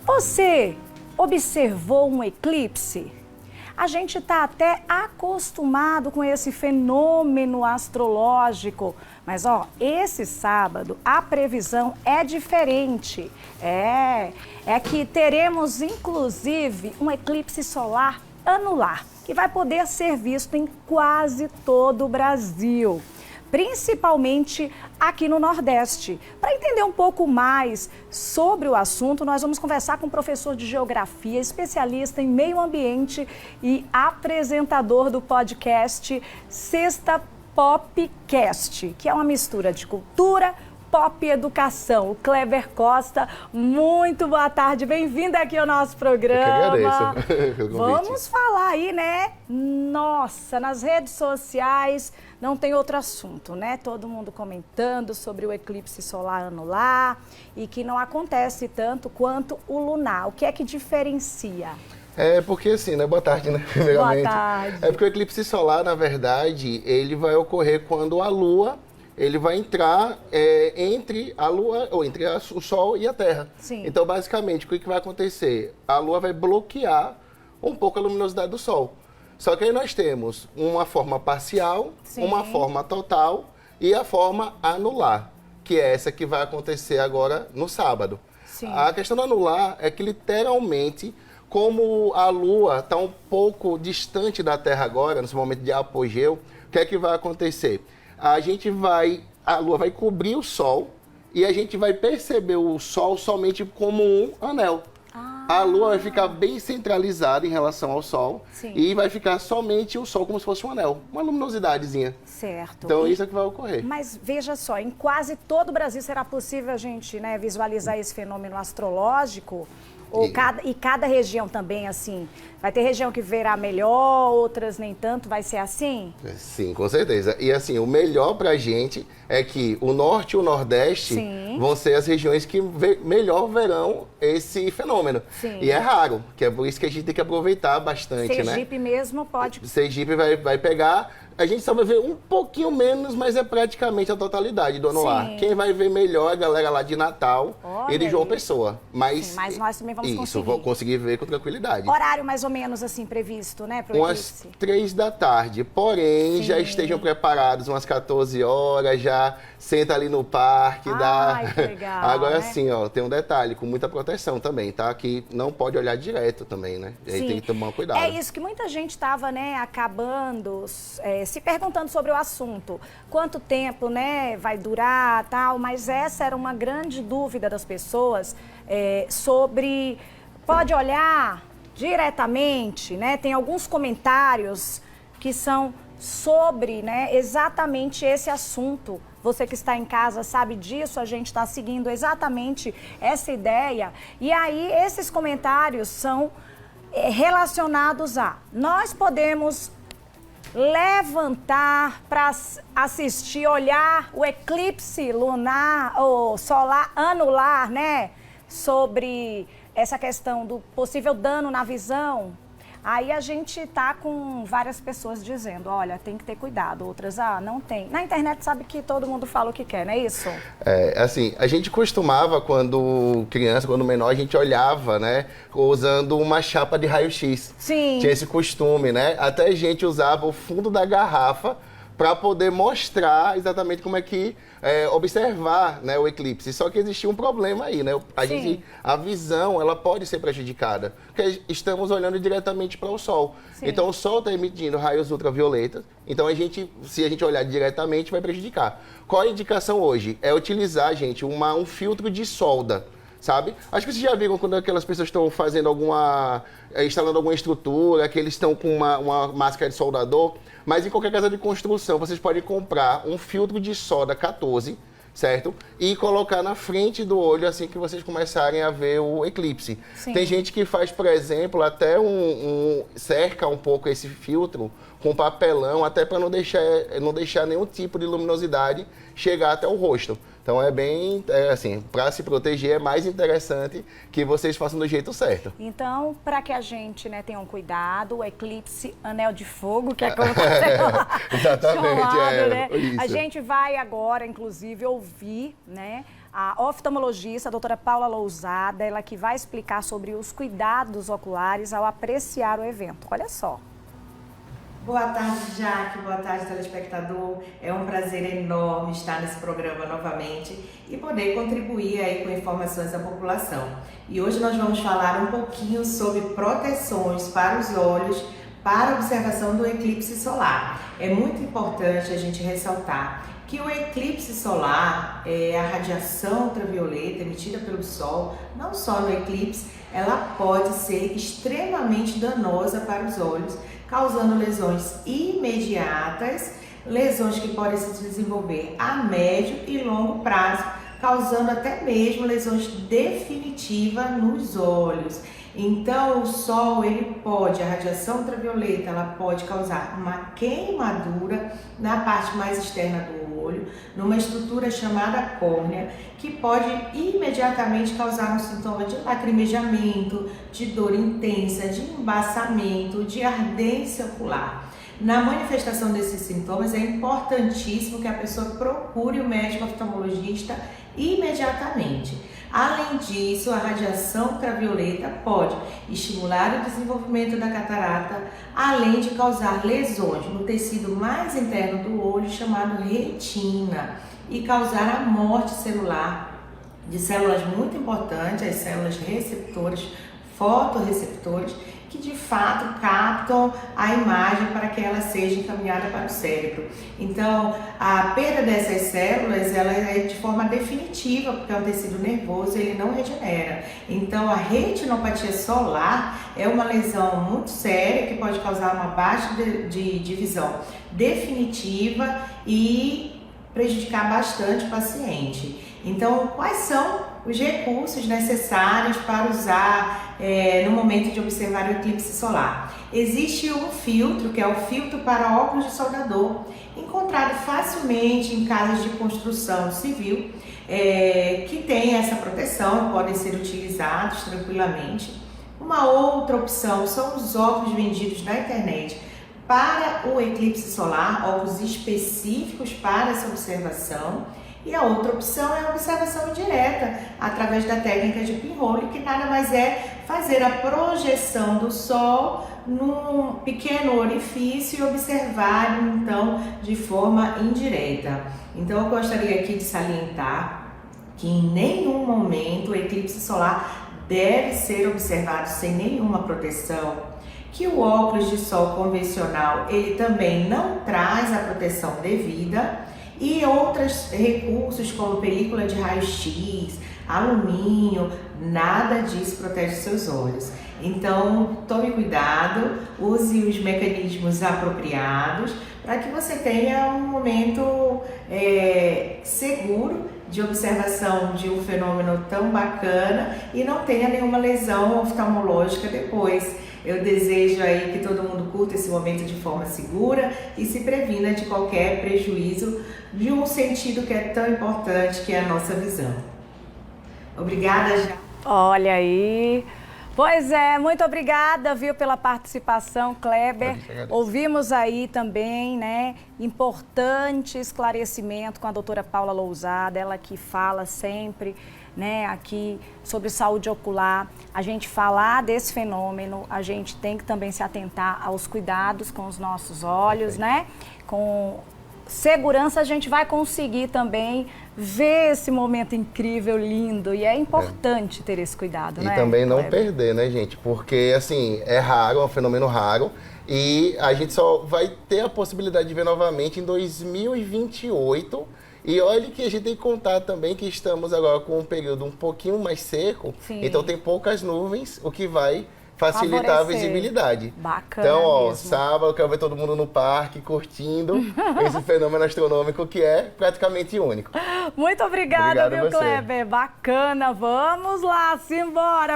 Você observou um eclipse? A gente está até acostumado com esse fenômeno astrológico, mas esse sábado a previsão é diferente. É que teremos inclusive um eclipse solar anular, que vai poder ser visto em quase todo o Brasil, principalmente aqui no Nordeste. Para entender um pouco mais sobre o assunto, nós vamos conversar com um professor de geografia, especialista em meio ambiente e apresentador do podcast Sexta Popcast, que é uma mistura de cultura, pop e educação. O Kleber Costa, muito boa tarde, bem-vindo aqui ao nosso programa. Eu que agradeço. Vamos falar aí, né? Nossa, nas redes sociais não tem outro assunto, né? Todo mundo comentando sobre o eclipse solar anular e que não acontece tanto quanto o lunar. O que é que diferencia? É porque assim, né? Boa tarde, né? Primeiramente. Boa tarde. É porque o eclipse solar, na verdade, ele vai ocorrer quando a Lua, ele vai entrar entre a Lua, ou entre o Sol e a Terra. Sim. Então, basicamente, o que vai acontecer? A Lua vai bloquear um pouco a luminosidade do Sol. Só que aí nós temos uma forma parcial, Sim, uma forma total e a forma anular, que é essa que vai acontecer agora no sábado. Sim. A questão do anular é que, literalmente, como a Lua está um pouco distante da Terra agora, nesse momento de apogeu, o que é que vai acontecer? A Lua vai cobrir o Sol e a gente vai perceber o Sol somente como um anel. A Lua vai ficar bem centralizada em relação ao Sol. Sim. E vai ficar somente o Sol como se fosse um anel, uma luminosidadezinha. Certo. Então isso é que vai ocorrer. Mas veja só, em quase todo o Brasil será possível a gente, né, visualizar esse fenômeno astrológico? Ou cada região também, assim, vai ter região que verá melhor, outras nem tanto, vai ser assim? Sim, com certeza. E assim, o melhor pra gente é que o Norte e o Nordeste Sim, vão ser as regiões que melhor verão esse fenômeno. Sim. E é raro, que é por isso que a gente tem que aproveitar bastante, né? Sergipe mesmo pode... Sergipe vai pegar... A gente só vai ver um pouquinho menos, mas é praticamente a totalidade do anular. Sim. Quem vai ver melhor é a galera lá de Natal e de João Pessoa. Mas, Sim, mas nós também vamos isso, conseguir. vou conseguir ver com tranquilidade. Horário mais ou menos assim previsto, né, para o Umas eclipse? 3 da tarde, porém, Sim, já estejam preparados umas 14 horas, já senta ali no parque, Ai, que legal, Agora né? sim, tem um detalhe, com muita proteção também, tá? Que não pode olhar direto também, né? Aí Sim. tem que tomar cuidado. É isso que muita gente estava, né, acabando, se perguntando sobre o assunto. Quanto tempo, né, vai durar, tal, mas essa era uma grande dúvida das pessoas sobre... Pode olhar diretamente, né? Tem alguns comentários que são sobre, né, exatamente esse assunto. Você que está em casa sabe disso, a gente está seguindo exatamente essa ideia. E aí, esses comentários são relacionados a... Nós podemos levantar para assistir, olhar o eclipse lunar ou solar anular, né? Sobre essa questão do possível dano na visão. Aí a gente tá com várias pessoas dizendo, olha, tem que ter cuidado. Outras, não tem. Na internet sabe que todo mundo fala o que quer, não é isso? Assim, a gente costumava, quando criança, quando menor, a gente olhava, né, usando uma chapa de raio-x. Sim. Tinha esse costume, né? Até a gente usava o fundo da garrafa para poder mostrar exatamente como é que observar, né, o eclipse. Só que existia um problema aí, né? A visão, ela pode ser prejudicada, porque estamos olhando diretamente para o Sol. Sim. Então, o Sol está emitindo raios ultravioletas, então se a gente olhar diretamente, vai prejudicar. Qual a indicação hoje? É utilizar, gente, um filtro de solda. Sabe? Acho que vocês já viram quando aquelas pessoas estão fazendo instalando alguma estrutura, que eles estão com uma máscara de soldador, mas em qualquer casa de construção vocês podem comprar um filtro de solda 14, certo? E colocar na frente do olho assim que vocês começarem a ver o eclipse. Sim. Tem gente que faz, por exemplo, até cerca um pouco esse filtro com papelão, até para não deixar nenhum tipo de luminosidade chegar até o rosto. Então assim, para se proteger é mais interessante que vocês façam do jeito certo. Então, para que a gente, né, tenha um cuidado, o eclipse anel de fogo, que é como você Exatamente, chamado, né? isso. A gente vai agora, inclusive, ouvir, né, a oftalmologista, a doutora Paula Lousada, ela que vai explicar sobre os cuidados oculares ao apreciar o evento. Olha só. Boa tarde, Jaque. Boa tarde, telespectador. É um prazer enorme estar nesse programa novamente e poder contribuir aí com informações à população. E hoje nós vamos falar um pouquinho sobre proteções para os olhos para a observação do eclipse solar. É muito importante a gente ressaltar que o eclipse solar, a radiação ultravioleta emitida pelo Sol, não só no eclipse, ela pode ser extremamente danosa para os olhos, causando lesões imediatas, lesões que podem se desenvolver a médio e longo prazo, causando até mesmo lesões definitivas nos olhos. Então, o Sol, a radiação ultravioleta, ela pode causar uma queimadura na parte mais externa do olho, numa estrutura chamada córnea, que pode imediatamente causar um sintoma de lacrimejamento, de dor intensa, de embaçamento, de ardência ocular. Na manifestação desses sintomas, é importantíssimo que a pessoa procure o médico oftalmologista imediatamente. Além disso, a radiação ultravioleta pode estimular o desenvolvimento da catarata, além de causar lesões no tecido mais interno do olho, chamado retina, e causar a morte celular de células muito importantes, as células receptoras, fotorreceptores, que de fato captam a imagem para que ela seja encaminhada para o cérebro. Então, a perda dessas células, ela é de forma definitiva, porque é um tecido nervoso, ele não regenera. Então, a retinopatia solar é uma lesão muito séria que pode causar uma baixa de visão definitiva e prejudicar bastante o paciente. Então, quais são os recursos necessários para usar no momento de observar o eclipse solar? Existe um filtro, que é o filtro para óculos de soldador, encontrado facilmente em casas de construção civil, que tem essa proteção, podem ser utilizados tranquilamente. Uma outra opção são os óculos vendidos na internet para o eclipse solar, óculos específicos para essa observação. E a outra opção é a observação indireta, através da técnica de pinhole, que nada mais é fazer a projeção do Sol num pequeno orifício e observar, então, de forma indireta. Então, eu gostaria aqui de salientar que em nenhum momento o eclipse solar deve ser observado sem nenhuma proteção, que o óculos de sol convencional, ele também não traz a proteção devida, e outros recursos como película de raio-x, alumínio, nada disso protege seus olhos. Então, tome cuidado, use os mecanismos apropriados para que você tenha um momento seguro de observação de um fenômeno tão bacana e não tenha nenhuma lesão oftalmológica depois. Eu desejo aí que todo mundo curta esse momento de forma segura e se previna de qualquer prejuízo de um sentido que é tão importante, que é a nossa visão. Obrigada, já. Olha aí. Pois é, muito obrigada, viu, pela participação, Kleber. Ouvimos aí também, né, importante esclarecimento com a doutora Paula Lousada, ela que fala sempre, né, aqui sobre saúde ocular. A gente falar desse fenômeno, a gente tem que também se atentar aos cuidados com os nossos olhos, né? Com segurança a gente vai conseguir também ver esse momento incrível, lindo, e é importante ter esse cuidado, né? E também não perder, né, gente? Porque, assim, é raro, é um fenômeno raro, e a gente só vai ter a possibilidade de ver novamente em 2028. E olha que a gente tem que contar também que estamos agora com um período um pouquinho mais seco, então tem poucas nuvens, o que vai facilitar a visibilidade. Bacana. Então, ó, mesmo. sábado eu quero ver todo mundo no parque, curtindo esse fenômeno astronômico que é praticamente único. Muito obrigada, Obrigado viu, Kleber? Bacana. Vamos lá, simbora.